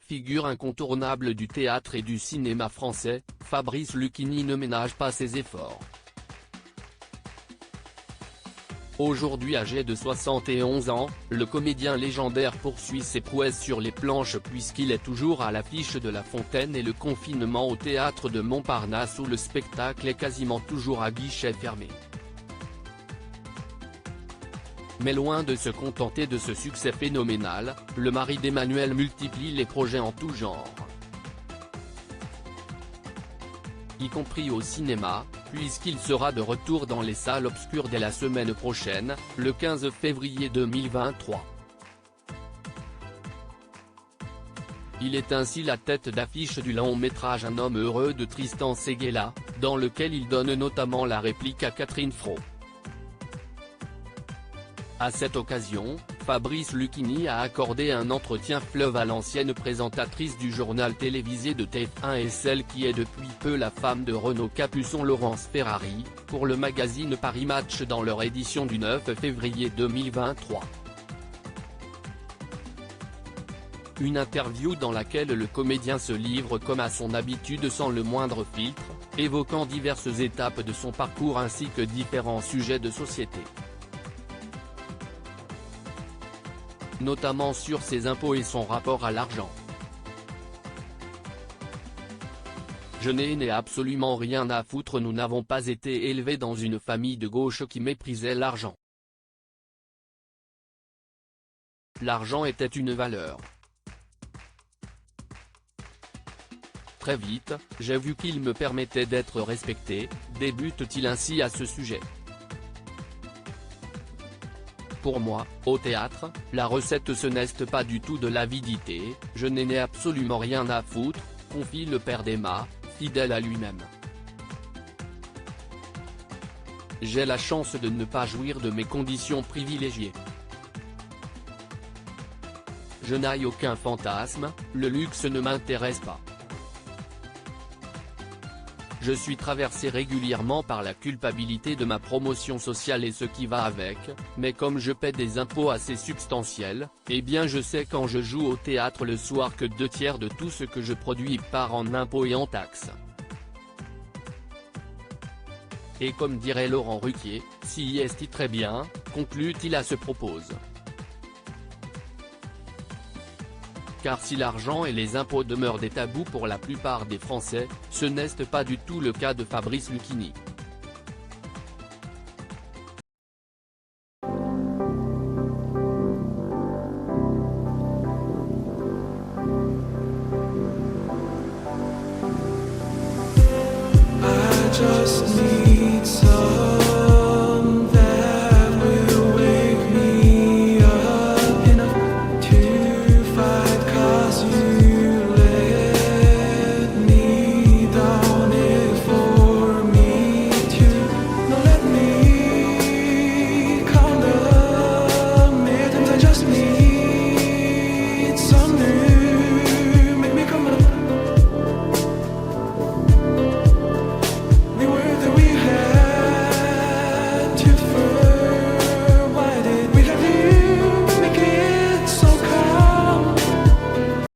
figure incontournable du théâtre et du cinéma français, Fabrice Lucchini ne ménage pas ses efforts. Aujourd'hui âgé de 71 ans, le comédien légendaire poursuit ses prouesses sur les planches puisqu'il est toujours à l'affiche de La Fontaine et Le Confinement au théâtre de Montparnasse où le spectacle est quasiment toujours à guichet fermé. Mais loin de se contenter de ce succès phénoménal, le mari d'Emmanuelle multiplie les projets en tout genre. Y compris au cinéma, puisqu'il sera de retour dans les salles obscures dès la semaine prochaine, le 15 février 2023. Il est ainsi la tête d'affiche du long-métrage Un homme heureux de Tristan Seguela, dans lequel il donne notamment la réplique à Catherine Fro. À cette occasion, Fabrice Lucchini a accordé un entretien fleuve à l'ancienne présentatrice du journal télévisé de TF1 et celle qui est depuis peu la femme de Renaud Capuçon Laurence Ferrari, pour le magazine Paris Match dans leur édition du 9 février 2023. Une interview dans laquelle le comédien se livre comme à son habitude sans le moindre filtre, évoquant diverses étapes de son parcours ainsi que différents sujets de société. Notamment sur ses impôts et son rapport à l'argent. Je n'ai absolument rien à foutre, nous n'avons pas été élevés dans une famille de gauche qui méprisait l'argent. L'argent était une valeur. Très vite, j'ai vu qu'il me permettait d'être respecté, débute-t-il ainsi à ce sujet. Pour moi, au théâtre, la recette ce n'est pas du tout de l'avidité, je n'en ai absolument rien à foutre, confie le père d'Emma, fidèle à lui-même. J'ai la chance de ne pas jouir de mes conditions privilégiées. Je n'ai aucun fantasme, le luxe ne m'intéresse pas. Je suis traversé régulièrement par la culpabilité de ma promotion sociale et ce qui va avec, mais comme je paie des impôts assez substantiels, eh bien je sais quand je joue au théâtre le soir que 2/3 de tout ce que je produis part en impôts et en taxes. Et comme dirait Laurent Ruquier, si est très bien, conclut-il à ce propos. Car si l'argent et les impôts demeurent des tabous pour la plupart des Français, ce n'est pas du tout le cas de Fabrice Lucchini. I just need